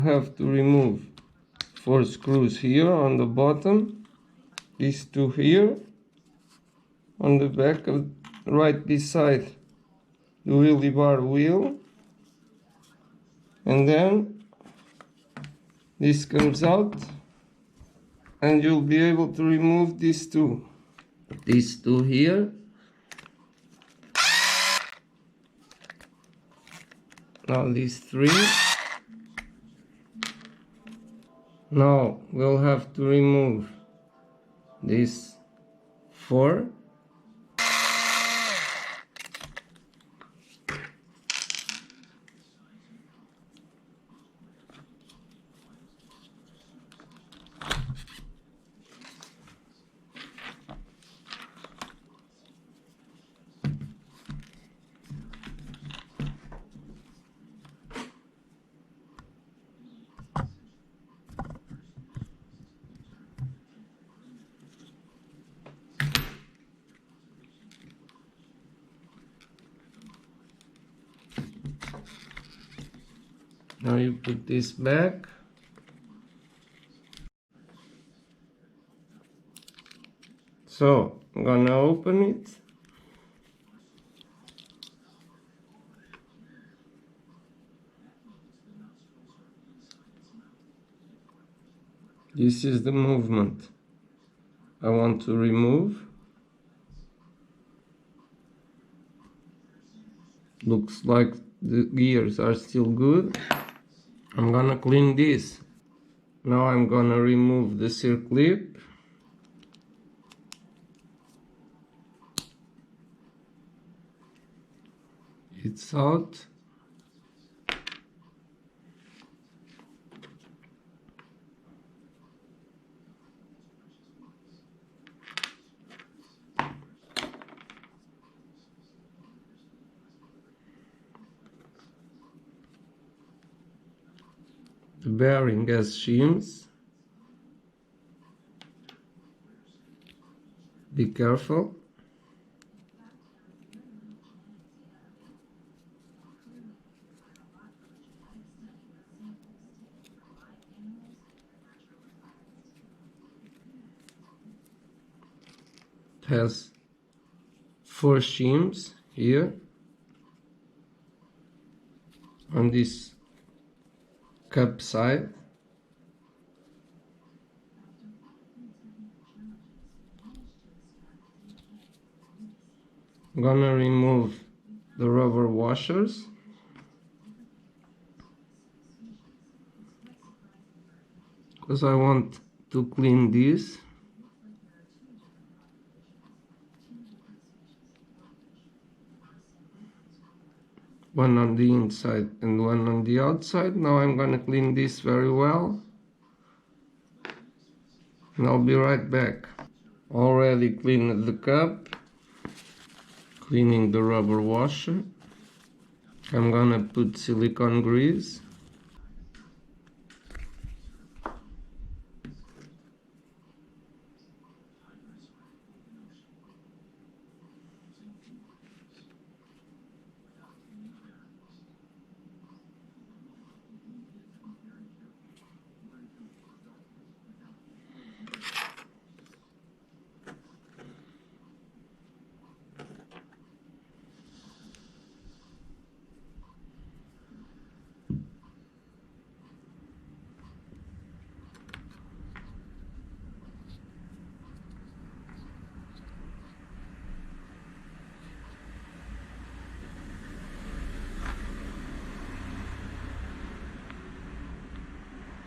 I have to remove 4 screws here on the bottom, these 2 here on the back of right beside the wheelie bar wheel, and then this comes out and you'll be able to remove these two here. Now these 3. Now we'll have to remove these 4. Now you put this back. So I'm gonna open it. This is the movement I want to remove. Looks like the gears are still good. I'm gonna clean this. Now I'm gonna remove the circlip. It's out. The bearing has shims. Be careful. It has 4 shims here on this cup side. I'm gonna remove the rubber washers. Because I want to clean this. One on the inside and one on the outside. Now I'm gonna clean this very well. And I'll be right back. Already cleaned the cup. Cleaning the rubber washer. I'm gonna put silicone grease.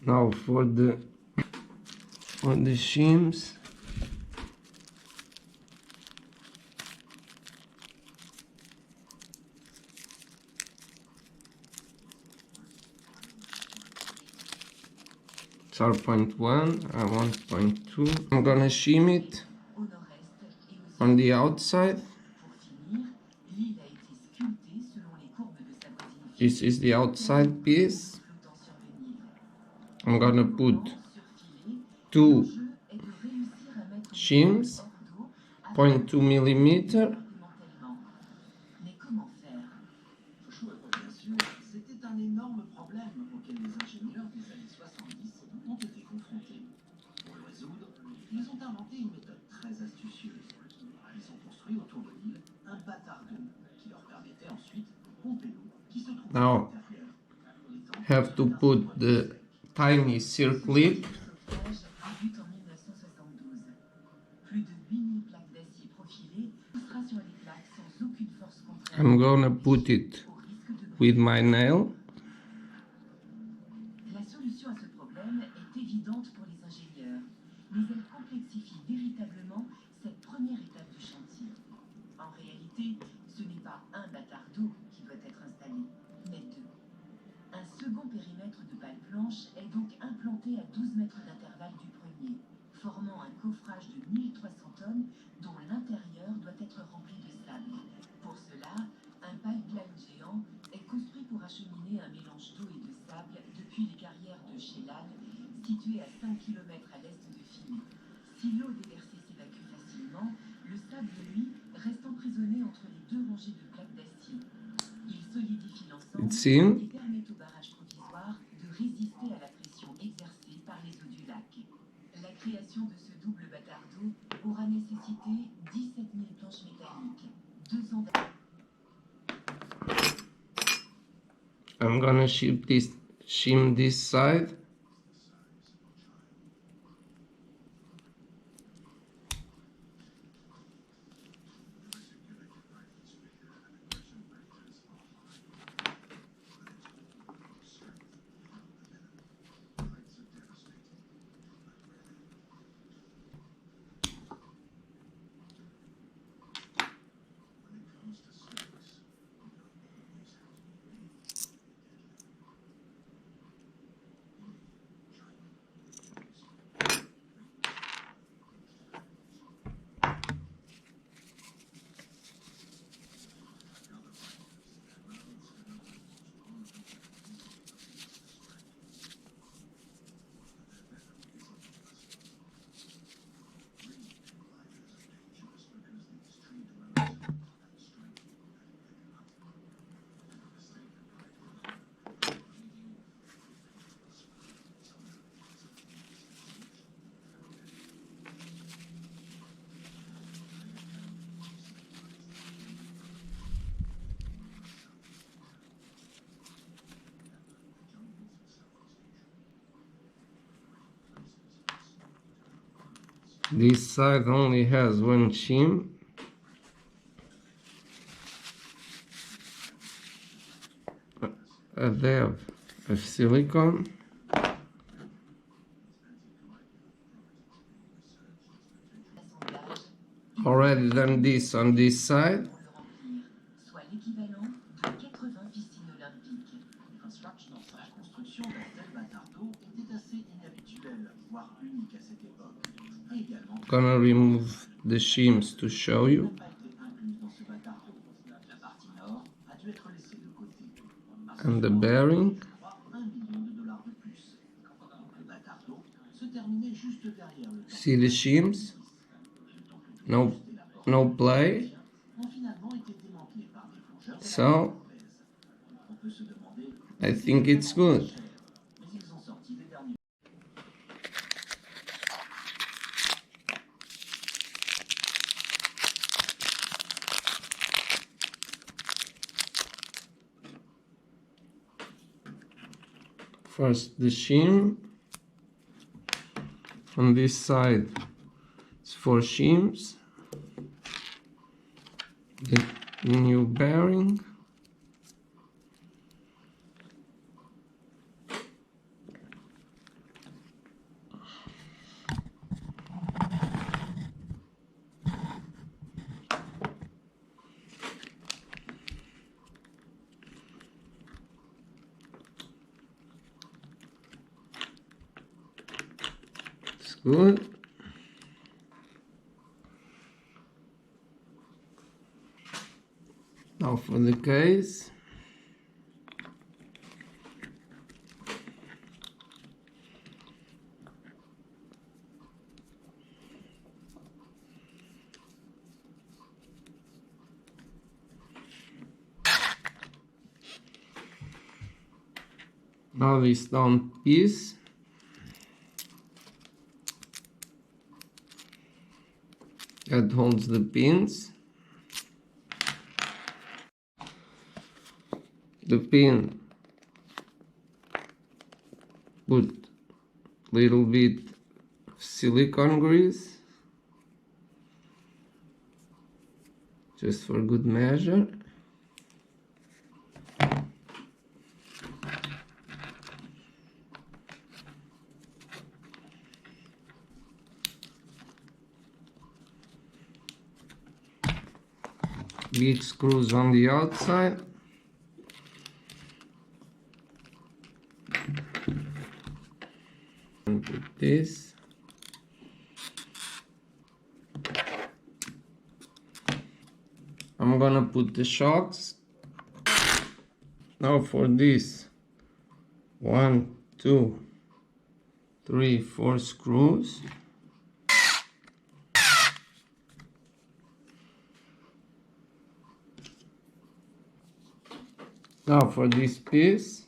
Now for the shims. It's 0.1, I want 0.2. I'm gonna shim it on the outside. This is the outside piece. I'm gonna put 2 shims, 0.2 millimeter. Now have to put the tiny circlip. I'm gonna put it with my nail. La solution à ce problème est évidente pour les ingénieurs, mais elle complexifie véritablement cette première étape du chantier. En réalité, ce n'est pas un bâtard d'eau qui doit être installé, mais deux. Un second périmètre de pale planche est donc implanté à 12 mètres d'intervalle du premier, formant un coffrage de 1300 tonnes dont l'intérieur doit être rempli de sable. Pour cela, un pipeline géant est construit pour acheminer un mélange d'eau et de sable depuis les carrières de Shellal, situées à 5 km à l'est de Philly. Si l'eau déversée s'évacue facilement, le sable, lui, reste emprisonné entre les deux rangées de plaques d'acier. Il solidifie l'ensemble et permet au barrage provisoire de résister à la pression exercée par les eaux du lac. La création de ce double bâtard d'eau aura nécessité 17 000 planches métalliques, 2 ans I'm gonna shim this side. This side only has one shim. A dab of silicone. Already done this on this side. soit l'équivalent de 80 piscines olympiques. La construction d'un tel bâtard d'eau était assez inhabituelle, voire unique à cette époque. Gonna remove the shims to show you. La partie nord a dû être laissée de côté. And the bearing. 1 million de dollars de plus. Le bâtard d'eau se terminait juste derrière le temps. See the shims? No play. So I think it's good. First the shim. On this side it's 4 shims. The new bearing. It's good. Now for the case. Now this down piece. That holds the pins. the pin, put little bit of silicone grease just for good measure. Big screws on the outside. And put this. I'm gonna put the shocks. Now for this, 1, 2, 3, 4 screws. Now for this piece,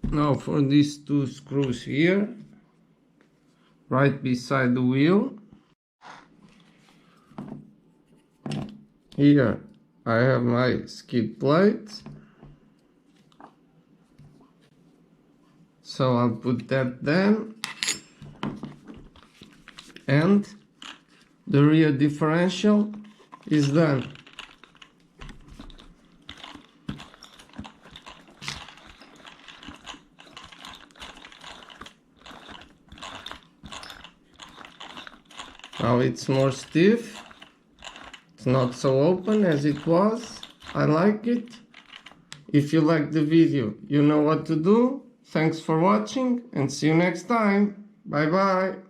now for these 2 screws here, right beside the wheel. Here I have my skid plate, so I'll put that then, and the rear differential is done. Now it's more stiff, it's not so open as it was. I like it. If you like the video, you know what to do. Thanks for watching and see you next time. Bye bye.